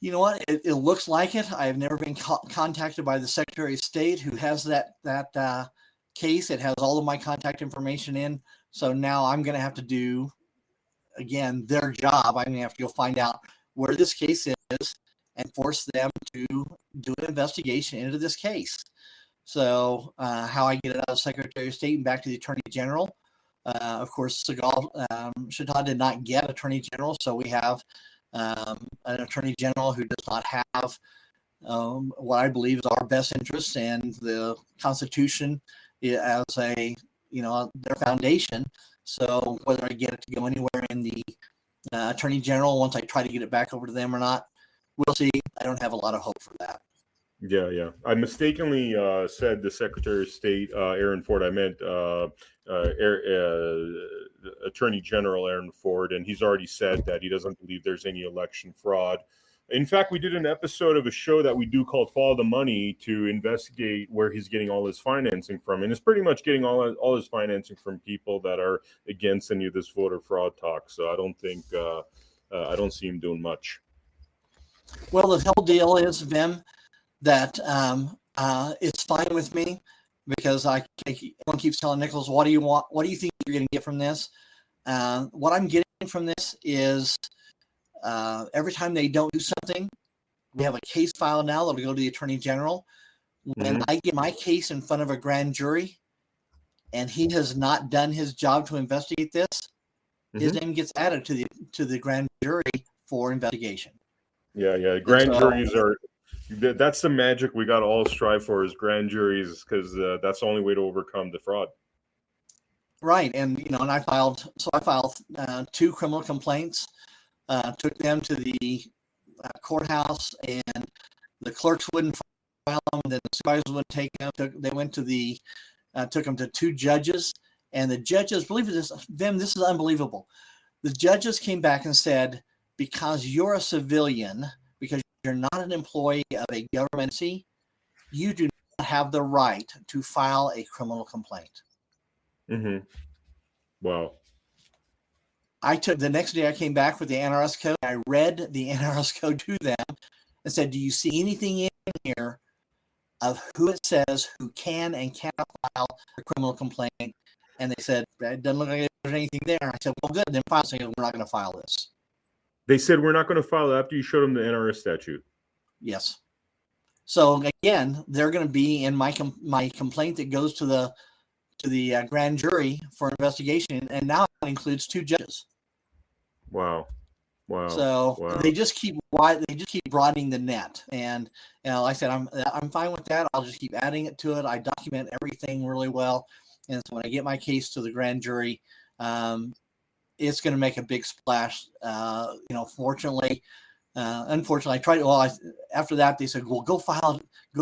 You know what? It looks like it. I have never been contacted by the Secretary of State, who has that case. It has all of my contact information in. So now I'm going to have to do, again, their job. I'm going to have to go find out where this case is and force them to do an investigation into this case. So how I get it out of Secretary of State and back to the Attorney General. Of course, Chautauqua did not get Attorney General, so we have an Attorney General who does not have what I believe is our best interest and the Constitution as their foundation. So whether I get it to go anywhere in the Attorney General once I try to get it back over to them or not, we'll see. I don't have a lot of hope for that. Yeah. I mistakenly said the Secretary of State, Aaron Ford. I meant Attorney General Aaron Ford, and he's already said that he doesn't believe there's any election fraud. In fact, we did an episode of a show that we do called Follow the Money to investigate where he's getting all his financing from. And it's pretty much getting all his financing from people that are against any of this voter fraud talk. So I don't see him doing much. Well, the whole deal is, Vem, that it's fine with me because everyone keeps telling Nicholas, what do you want? What do you think you're going to get from this? What I'm getting from this is every time they don't do something, we have a case file now that'll go to the Attorney General. When Mm-hmm. I get my case in front of a grand jury and he has not done his job to investigate this, his Mm-hmm. name gets added to the grand jury for investigation. Yeah. And Grand so, juries are. That's the magic we got to all strive for is grand juries because that's the only way to overcome the fraud. right, and and I filed 2 criminal complaints, took them to the courthouse, and the clerks wouldn't file them. Then the supervisors wouldn't take them. They went to took them to 2 judges, and the judges, believe this, this is unbelievable. The judges came back and said, because you're a civilian, because you're not an employee of a government agency, you do not have the right to file a criminal complaint. Mm-hmm. Wow. The next day I came back with the NRS code. I read the NRS code to them and said, do you see anything in here of who it says who can and cannot file a criminal complaint? And they said, it doesn't look like there's anything there. I said, well, good, then file saying we're not going to file this. They said we're not going to file after you showed them the NRS statute. Yes. So again, they're going to be in my complaint that goes to the grand jury for investigation, and now it includes 2 judges. Wow. So they just keep broadening the net, and like I said, I'm fine with that. I'll just keep adding it to it. I document everything really well, and so when I get my case to the grand jury, it's going to make a big splash. Fortunately. Unfortunately, I tried. Well, after that, they said, "Well, go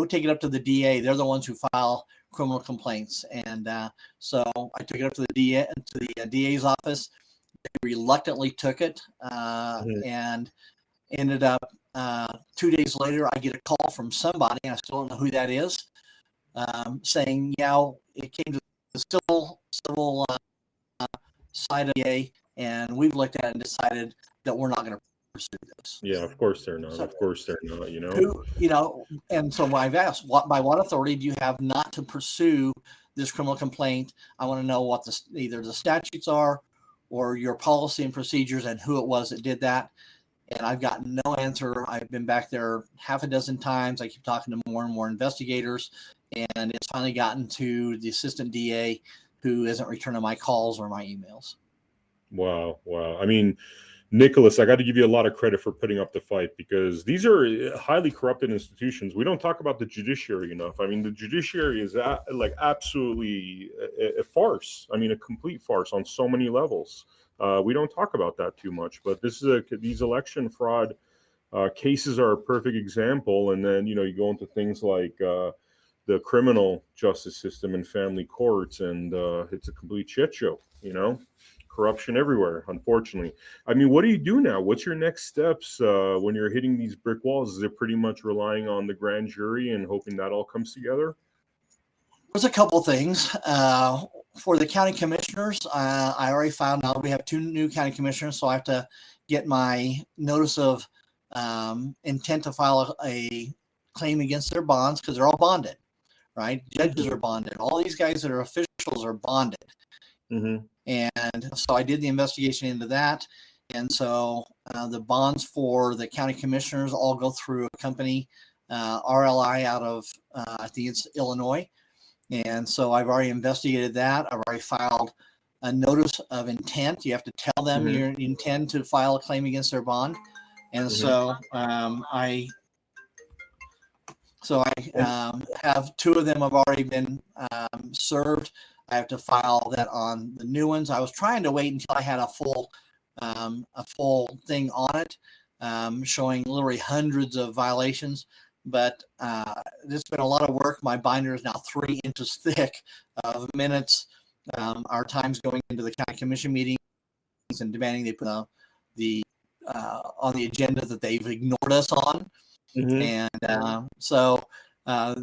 take it up to the DA. They're the ones who file criminal complaints." And so I took it up to the DA's office. They reluctantly took it, and ended up 2 days later, I get a call from somebody, and I still don't know who that is, saying, "Yeah, it came to the civil side of the DA, and we've looked at it and decided that we're not going to pursue this." Yeah, of course they're not. So, of course they're not. and so I've asked, by what authority do you have not to pursue this criminal complaint? I want to know what either the statutes are or your policy and procedures and who it was that did that. And I've gotten no answer. I've been back there half a dozen times. I keep talking to more and more investigators, and it's finally gotten to the assistant DA, who isn't returning my calls or my emails. Wow. I mean, Nicholas, I got to give you a lot of credit for putting up the fight because these are highly corrupted institutions. We don't talk about the judiciary enough. I mean, the judiciary is absolutely a farce. I mean, a complete farce on so many levels. We don't talk about that too much, but these election fraud cases are a perfect example. And then, you go into things like the criminal justice system and family courts, and it's a complete shit show, corruption everywhere, unfortunately. I mean, what do you do now? What's your next steps when you're hitting these brick walls? Is it pretty much relying on the grand jury and hoping that all comes together? There's a couple things. For the county commissioners, I already filed. Now we have 2 new county commissioners, so I have to get my notice of intent to file a claim against their bonds, because they're all bonded, right? Judges are bonded. All these guys that are officials are bonded. Mm-hmm. And so I did the investigation into that. And so the bonds for the county commissioners all go through a company, RLI, out of, I think it's Illinois. And so I've already investigated that. I've already filed a notice of intent. You have to tell them you intend to file a claim against their bond. And so I have 2 of them have already been served. I have to file that on the new ones. I was trying to wait until I had a full thing on it, showing literally hundreds of violations. But it's been a lot of work. My binder is now 3 inches thick of minutes. Our time's going into the county commission meetings and demanding they put the on the agenda that they've ignored us on. And so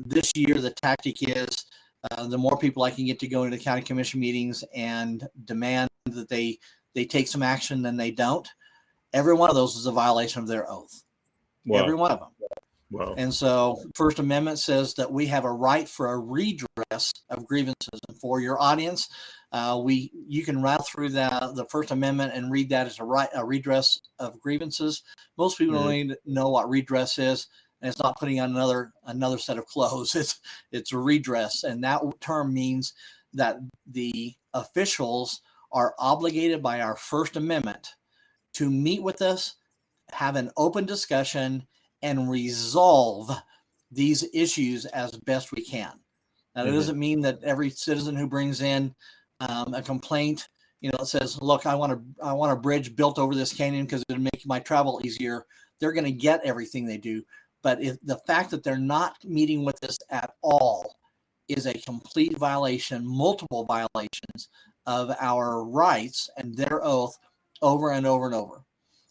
this year the tactic is, the more people I can get to go into the county commission meetings and demand that they take some action than they don't. Every one of those is a violation of their oath. Wow. every one of them. Wow. And so First Amendment says that we have a right for a redress of grievances. And for your audience, you can rattle through the First Amendment and read that as a redress of grievances. Most people don't even know what redress is, and it's not putting on another set of clothes. It's a redress, and that term means that the officials are obligated by our First Amendment to meet with us, have an open discussion, and resolve these issues as best we can. Now, that doesn't mean that every citizen who brings in a complaint, that says, "Look, I want a bridge built over this canyon because it'll make my travel easier," they're going to get everything they do. But the fact that they're not meeting with us at all is a complete violation, multiple violations of our rights and their oath over and over and over.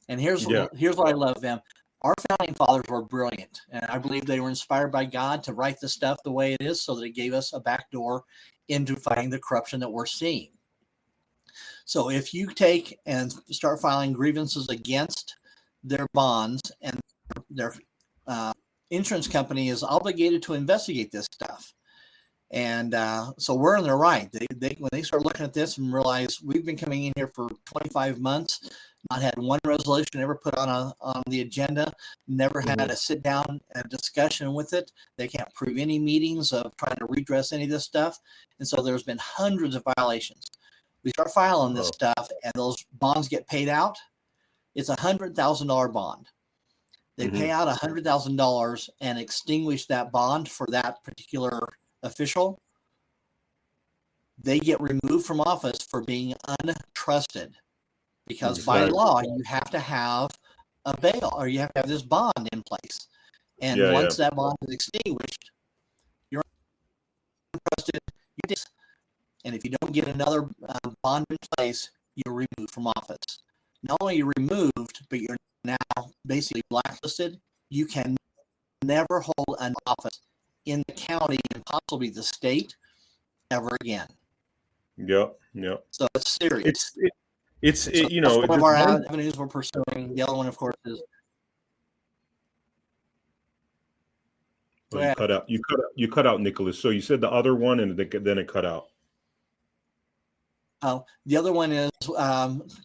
And here's what I love, Vem. Our founding fathers were brilliant, and I believe they were inspired by God to write the stuff the way it is so that it gave us a back door into fighting the corruption that we're seeing. So if you take and start filing grievances against their bonds, and their insurance company is obligated to investigate this stuff. And so we're in the right. When they start looking at this and realize we've been coming in here for 25 months, not had one resolution ever put on the agenda, never had a sit down discussion with it. They can't prove any meetings of trying to redress any of this stuff. And so there's been hundreds of violations. We start filing this stuff and those bonds get paid out. It's $100,000 bond. They pay out $100,000 and extinguish that bond for that particular official. They get removed from office for being untrusted, because by law you have to have a bail, or you have to have this bond in place. And once that bond is extinguished, you're untrusted. And if you don't get another bond in place, you're removed from office. Not only are you removed, but you're now basically blacklisted. You can never hold an office in the county and possibly the state ever again. Yep. So it's serious. It's one of our avenues we're pursuing. The other one, of course, is. You cut out. You cut out, Nicholas. So you said the other one, and then it cut out. The other one is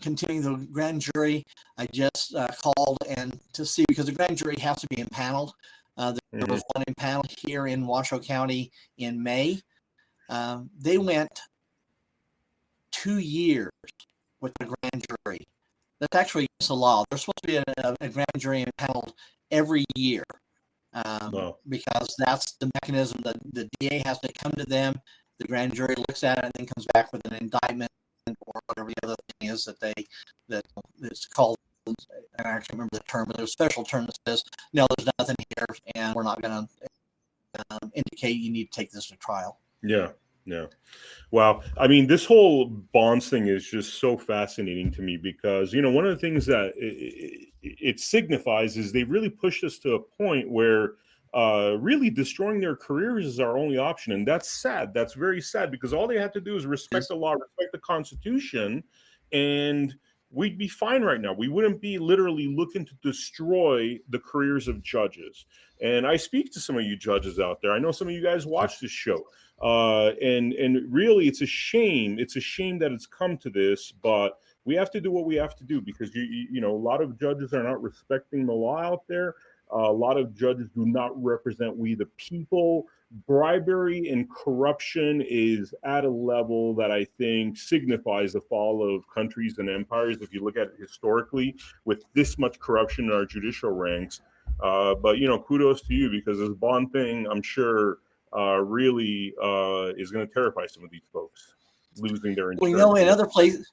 continuing the grand jury. I just called and to see, because the grand jury has to be impaneled. There was one impaneled here in Washoe County in May. They went 2 years with the grand jury. That's actually against the law. There's supposed to be a grand jury impaneled every year, because that's the mechanism that the DA has to come to them. The grand jury looks at it and then comes back with an indictment or whatever the other thing is that it's called. And I can't remember the term, but there's a special term that says, no, there's nothing here, and we're not going to indicate you need to take this to trial. Yeah. Wow. I mean, this whole bonds thing is just so fascinating to me, because, one of the things that it signifies is they really pushed us to a point where really destroying their careers is our only option. And that's sad. That's very sad, because all they have to do is respect the law, respect the Constitution, and we'd be fine right now. We wouldn't be literally looking to destroy the careers of judges. And I speak to some of you judges out there. I know some of you guys watch this show. And really, it's a shame. It's a shame that it's come to this, but we have to do what we have to do, because a lot of judges are not respecting the law out there. A lot of judges do not represent we the people. Bribery and corruption is at a level that I think signifies the fall of countries and empires, if you look at it historically, with this much corruption in our judicial ranks. But kudos to you, because this bond thing, I'm sure, really is going to terrify some of these folks, losing their insurance. Well, in other places,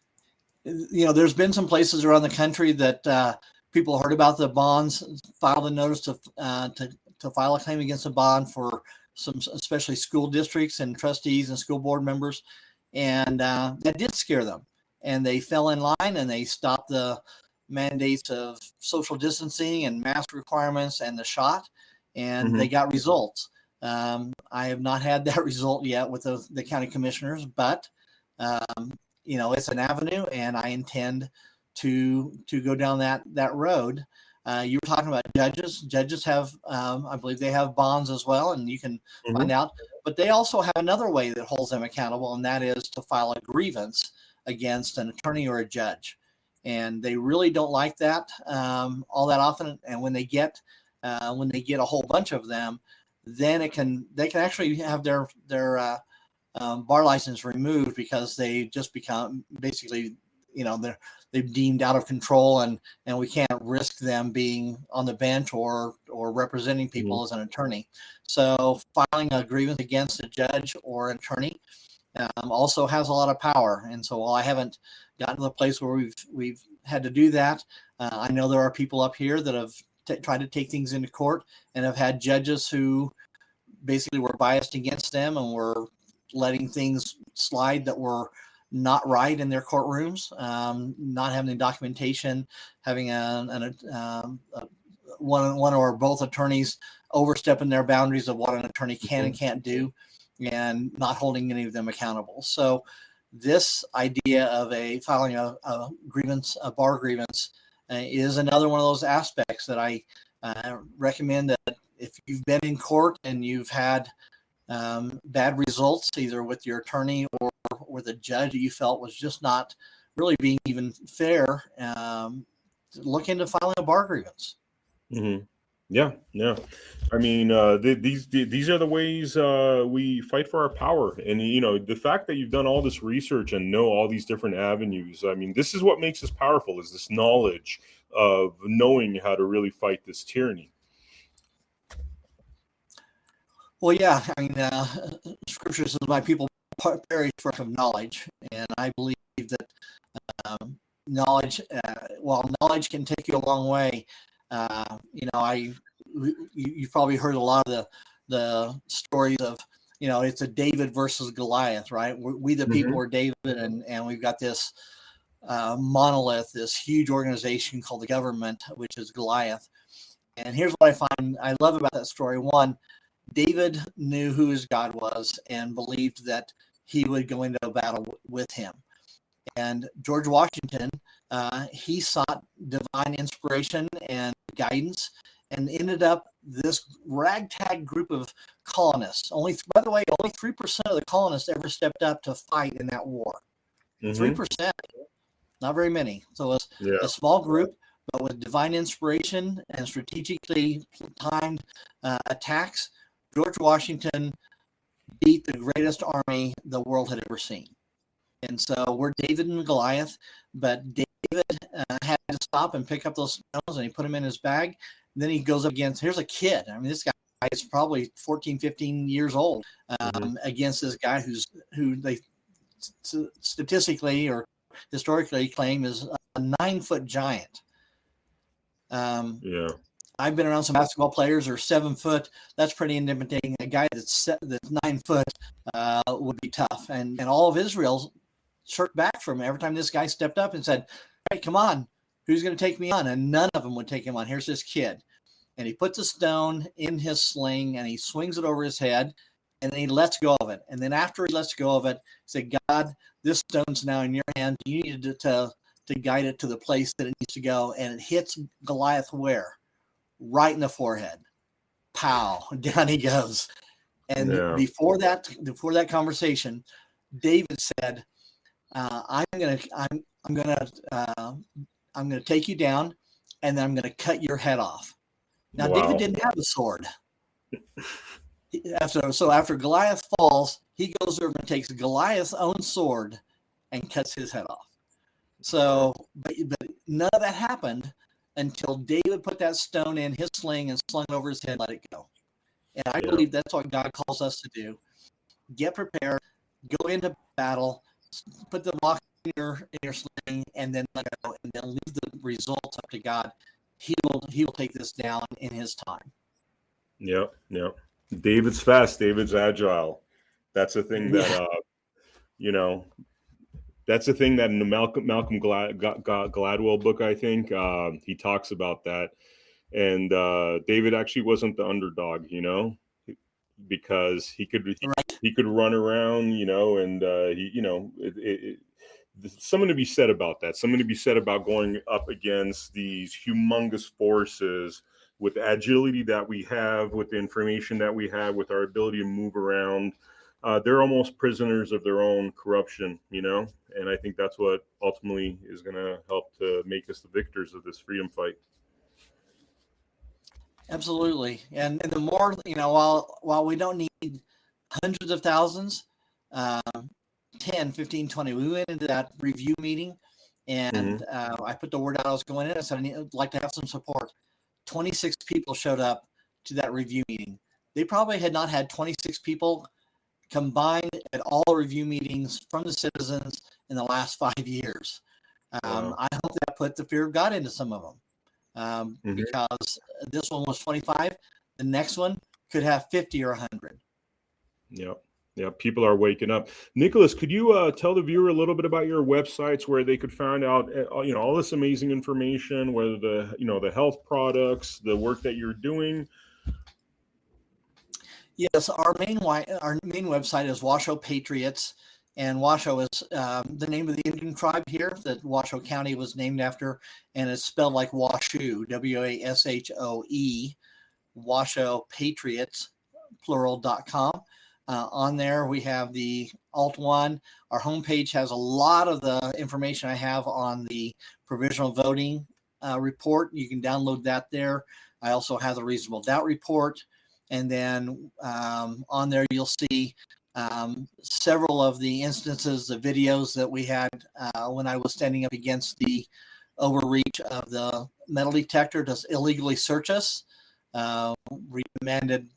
there's been some places around the country that people heard about the bonds, filed a notice to file a claim against a bond for some, especially school districts and trustees and school board members, and that did scare them, and they fell in line and they stopped the mandates of social distancing and mask requirements and the shot, and they got results. I have not had that result yet with the county commissioners, but it's an avenue, and I intend to go down that road. You were talking about judges. Judges have, I believe they have bonds as well, and you can find out. But they also have another way that holds them accountable, and that is to file a grievance against an attorney or a judge. And they really don't like that all that often. And when they get a whole bunch of them, then they can actually have their bar license removed, because they just become basically, they're deemed out of control, and we can't risk them being on the bench or representing people as an attorney. So filing a grievance against a judge or an attorney also has a lot of power. And so while I haven't gotten to the place where we've had to do that, I know there are people up here that have tried to take things into court and have had judges who basically were biased against them and were letting things slide that were not right in their courtrooms, not having the documentation, having one or both attorneys overstepping their boundaries of what an attorney can and can't do, and not holding any of them accountable. So this idea of filing a grievance, a bar grievance, is another one of those aspects that I recommend, that if you've been in court and you've had bad results, either with your attorney or with a judge that you felt was just not really being even fair, look into filing a bar grievance. Yeah. I mean, these are the ways we fight for our power. And, the fact that you've done all this research and know all these different avenues, I mean, this is what makes us powerful, is this knowledge of knowing how to really fight this tyranny. Well, yeah, I mean, Scripture says, "My people perish for lack of knowledge," and I believe that knowledge, while knowledge can take you a long way, you've probably heard a lot of the stories of, it's a David versus Goliath, right? We the people are David, and we've got this monolith, this huge organization called the government, which is Goliath. And here's what I love about that story. One, David knew who his God was and believed that he would go into a battle with him. And George Washington, he sought divine inspiration and guidance, and ended up this ragtag group of colonists. By the way, only 3% of the colonists ever stepped up to fight in that war. 3%, not very many. So it's a small group, but with divine inspiration and strategically timed attacks, George Washington beat the greatest army the world had ever seen. And so we're David and Goliath, but David had to stop and pick up those stones, and he put them in his bag. And then he goes up against, here's a kid. I mean, this guy is probably 14, 15 years old, against this guy who they statistically or historically claim is a 9-foot giant. I've been around some basketball players who are 7 foot. That's pretty intimidating. A guy that's 9 foot would be tough. And all of Israel shirked back from every time this guy stepped up and said, "Hey, come on, who's going to take me on?" And none of them would take him on. Here's this kid. And he puts a stone in his sling and he swings it over his head, and then he lets go of it. And then after he lets go of it, he said, "God, this stone's now in your hand. You need to guide it to the place that it needs to go." And it hits Goliath where? Right in the forehead. Pow, down he goes. And before that conversation, David said, I'm gonna take you down, and then I'm gonna cut your head off. Now, David didn't have a sword. After Goliath falls, he goes over and takes Goliath's own sword and cuts his head off. So, but none of that happened until David put that stone in his sling and slung it over his head, let it go. And I believe that's what God calls us to do. Get prepared, go into battle, put the rock in your sling, and then let go, and then leave the results up to God. He will take this down in his time. Yep. David's fast, David's agile. That's the thing that that's the thing that in the Malcolm Gladwell book, I think, he talks about that. And David actually wasn't the underdog, because he could run around, and something to be said about that. Something to be said about going up against these humongous forces with the agility that we have, with the information that we have, with our ability to move around. They're almost prisoners of their own corruption, and I think that's what ultimately is going to help to make us the victors of this freedom fight. Absolutely. And the more, while we don't need hundreds of thousands, 10, 15, 20, we went into that review meeting and I put the word out I was going in. I said, I'd like to have some support. 26 people showed up to that review meeting. They probably had not had 26 people combined at all review meetings from the citizens in the last 5 years. Wow. I hope that put the fear of God into some of them, because this one was 25. The next one could have 50 or 100. Yeah, people are waking up. Nicholas, could you tell the viewer a little bit about your websites where they could find out, all this amazing information, whether the health products, the work that you're doing? Yes, our main website is Washoe Patriots, and Washoe is the name of the Indian tribe here that Washoe County was named after, and it's spelled like Washoe, Washoe, Washoe Patriots, plural.com. On there, we have the Alt One. Our homepage has a lot of the information I have on the provisional voting report. You can download that there. I also have the reasonable doubt report. And then on there, you'll see several of the instances, the videos that we had when I was standing up against the overreach of the metal detector to illegally search us. We demanded,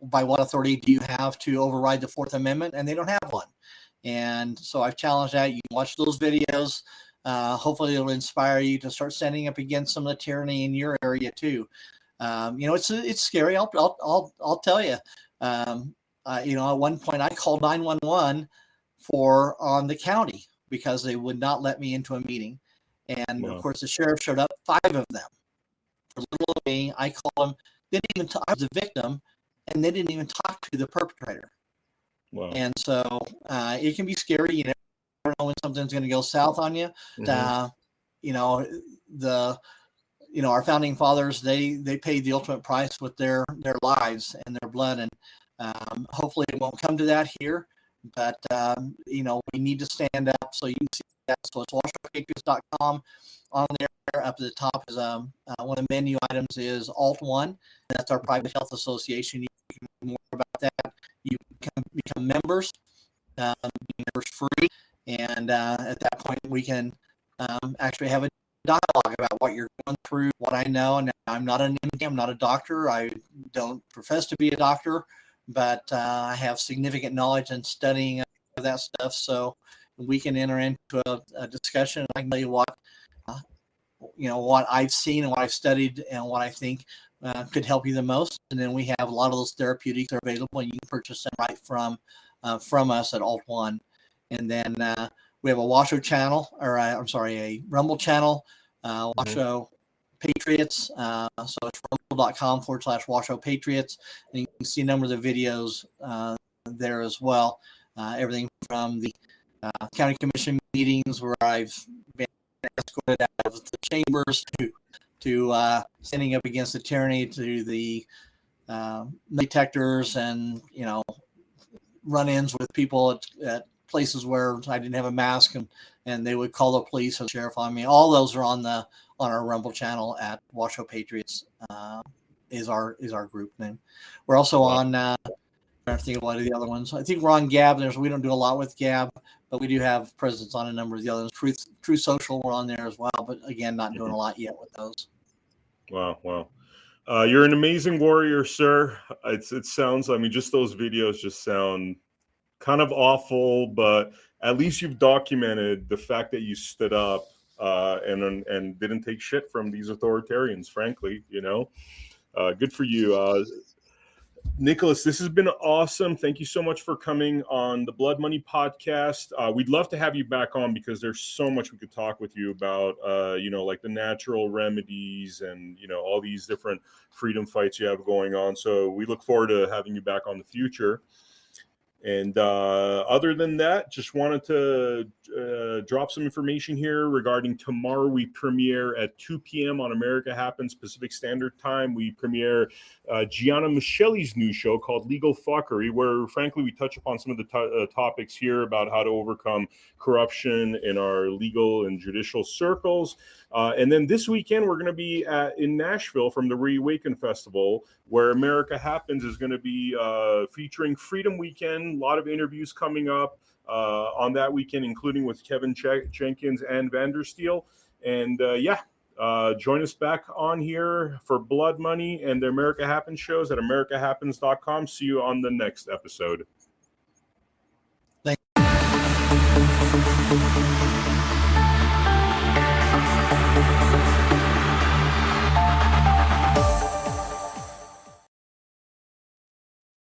by what authority do you have to override the Fourth Amendment? And they don't have one. And so I've challenged that. You can watch those videos. Hopefully it'll inspire you to start standing up against some of the tyranny in your area too. It's scary. I'll tell you. At one point I called 911 on the county because they would not let me into a meeting. And Of course the sheriff showed up, 5 of them. For little old me, I called them, didn't even talk, I was the victim, and they didn't even talk to the perpetrator. Wow. And so it can be scary. You never know when something's going to go south on you. Our founding fathers, they paid the ultimate price with their lives and their blood. And hopefully it won't come to that here. But, we need to stand up. So you can see that. So it's WashingtonPatriots.com. On there, up at the top is one of the menu items is Alt One. That's our private health association. You can learn more about that. You can become members. Members free, and at that point we can actually have a dialogue about what you're going through, what I know. And I'm not an MD, I'm not a doctor. I don't profess to be a doctor, but I have significant knowledge in studying of that stuff. So we can enter into a discussion. I can tell you what I've seen and what I've studied and what I think could help you the most. And then we have a lot of those therapeutics are available, and you can purchase them right from us at Alt One. And then we have a Washoe channel, a Rumble channel, Washoe Patriots. So it's rumble.com/Washoe Patriots. And you can see a number of the videos there as well. Everything from the county commission meetings where I've been escorted out of the chambers to standing up against the tyranny, to the detectors and, run-ins with people at places where I didn't have a mask and they would call the police or the sheriff on me. All those are on our Rumble channel at Washoe Patriots is our group name. We're also on I don't think of a lot of the other ones. I think we're on Gab. We don't do a lot with Gab, but we do have presence on a number of the others. Truth Social, we're on there as well, but again, not doing a lot yet with those. Wow. You're an amazing warrior, sir. It sounds, just those videos just sound kind of awful, but at least you've documented the fact that you stood up and didn't take shit from these authoritarians, frankly, good for you. Nicholas, this has been awesome. Thank you so much for coming on the Blood Money podcast. We'd love to have you back on because there's so much we could talk with you about, like the natural remedies and, all these different freedom fights you have going on. So we look forward to having you back on the future. And other than that, just wanted to drop some information here regarding tomorrow. We premiere at 2 p.m. on America Happens Pacific Standard Time. We premiere Gianna Michelli's new show called Legal Fuckery, where, frankly, we touch upon some of the topics here about how to overcome corruption in our legal and judicial circles. And then this weekend, we're going to be in Nashville from the Reawaken Festival, where America Happens is going to be featuring Freedom Weekend. A lot of interviews coming up on that weekend, including with Kevin Jenkins and Vandersteel. And join us back on here for Blood Money and the America Happens shows at americahappens.com. See you on the next episode. Thank you.